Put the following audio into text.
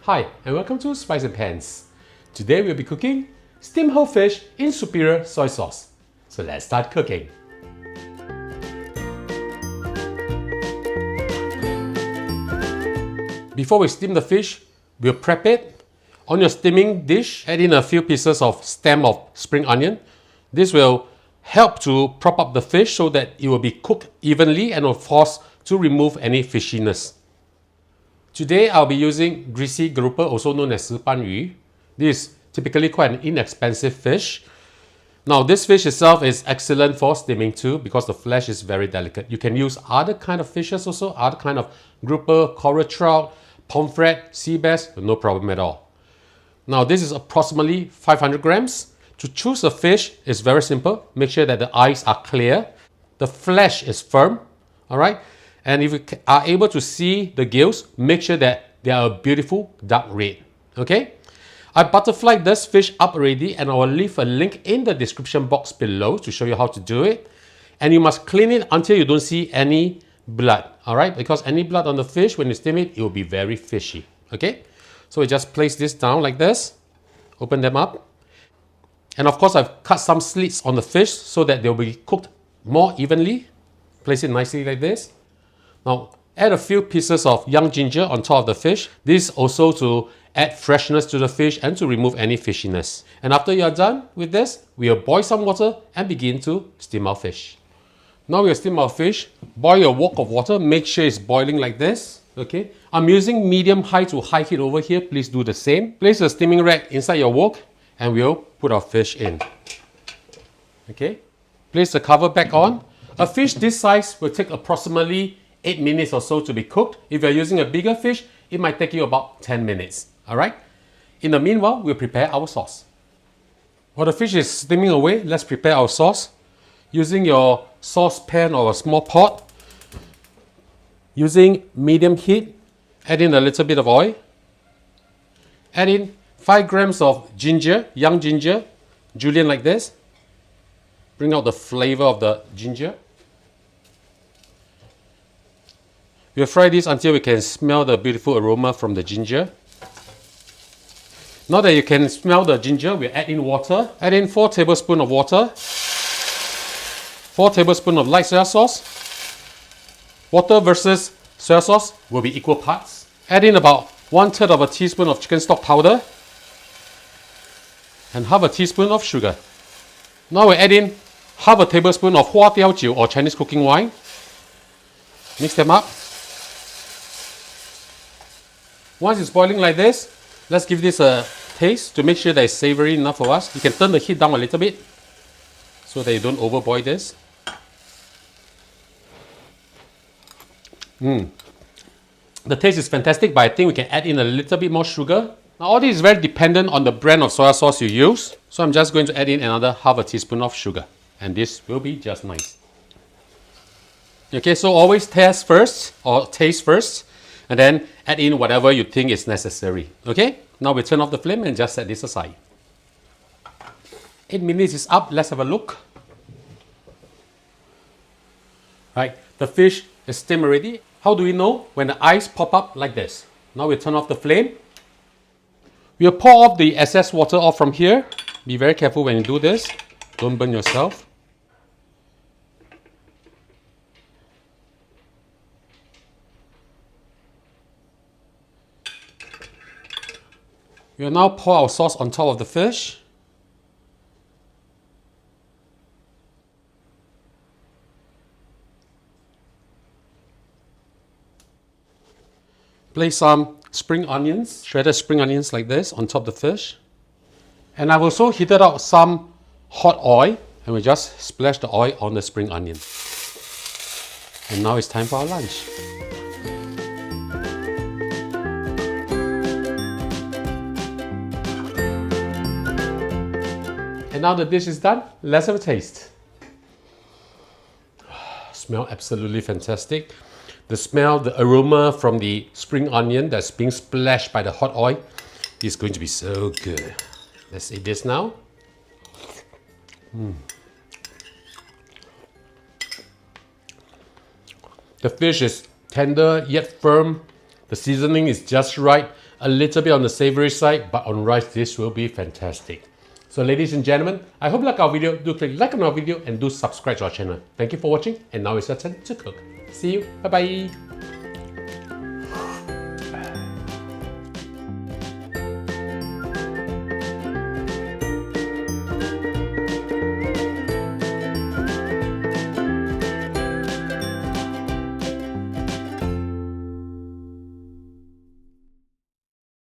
Hi, and welcome to Spice and Pans. Today we'll be cooking steamed whole fish in superior soy sauce. So let's start cooking. Before we steam the fish, we'll prep it. On your steaming dish, add in a few pieces of stem of spring onion. This will help to prop up the fish so that it will be cooked evenly and will force to remove any fishiness. Today I'll be using greasy grouper, also known as 石斑鱼. This is typically quite an inexpensive fish. Now this fish itself is excellent for steaming too because the flesh is very delicate. You can use other kind of fishes also, other kind of grouper, coral trout, pomfret, sea bass, no problem at all. Now this is approximately 500 grams. To choose a fish is very simple. Make sure that the eyes are clear, the flesh is firm, alright? And if you are able to see the gills, make sure that they are a beautiful dark red, okay? I butterflied this fish up already and I will leave a link in the description box below to show you how to do it. And you must clean it until you don't see any blood, alright? Because any blood on the fish, when you steam it, it will be very fishy, okay? So we just place this down like this, open them up. And of course I've cut some slits on the fish so that they'll be cooked more evenly. Place it nicely like this. Now add a few pieces of young ginger on top of the fish. This also to add freshness to the fish and to remove any fishiness. And after you are done with this, we'll boil some water and begin to steam our fish. Now we'll steam our fish. Boil a wok of water. Make sure it's boiling like this. Okay. I'm using medium high to high heat over here. Please do the same. Place a steaming rack inside your wok and we'll put our fish in. Okay. Place the cover back on. A fish this size will take approximately 8 minutes or so to be cooked. If you're using a bigger fish, it might take you about 10 minutes. Alright? In the meanwhile, we'll prepare our sauce. While the fish is steaming away, let's prepare our sauce. Using your saucepan or a small pot, using medium heat, add in a little bit of oil. Add in 5 grams of ginger, young ginger, julienne like this. Bring out the flavor of the ginger. We'll fry this until we can smell the beautiful aroma from the ginger. Now that you can smell the ginger, we'll add in water. Add in 4 tablespoons of water. 4 tablespoons of light soy sauce. Water versus soy sauce will be equal parts. Add in about 1/3 of a teaspoon of chicken stock powder. And half a teaspoon of sugar. Now we'll add in half a tablespoon of hua tiao jiu or Chinese cooking wine. Mix them up. Once it's boiling like this, let's give this a taste to make sure that it's savory enough for us. You can turn the heat down a little bit so that you don't overboil this. The taste is fantastic, but I think we can add in a little bit more sugar. Now all this is very dependent on the brand of soy sauce you use. So I'm just going to add in another half a teaspoon of sugar. And this will be just nice. Okay, so always taste first and then add in whatever you think is necessary. Okay, now we turn off the flame and just set this aside. 8 minutes is up. Let's have a look. Right, the fish is steamed already. How do we know? When the eyes pop up like this. Now we turn off the flame. We'll pour off the excess water off from here. Be very careful when you do this. Don't burn yourself. We'll now pour our sauce on top of the fish. Place some spring onions, shredded spring onions like this on top of the fish. And I've also heated out some hot oil and we just splash the oil on the spring onion. And now it's time for our lunch. And now the dish is done, let's have a taste. Smell absolutely fantastic. The smell, the aroma from the spring onion that's being splashed by the hot oil is going to be so good. Let's eat this now. The fish is tender yet firm. The seasoning is just right. a little bit on the savory side, but on rice this will be fantastic. So ladies and gentlemen, I hope you like our video. Do click like on our video and do subscribe to our channel. Thank you for watching, and now it's your turn to cook. See you, bye bye.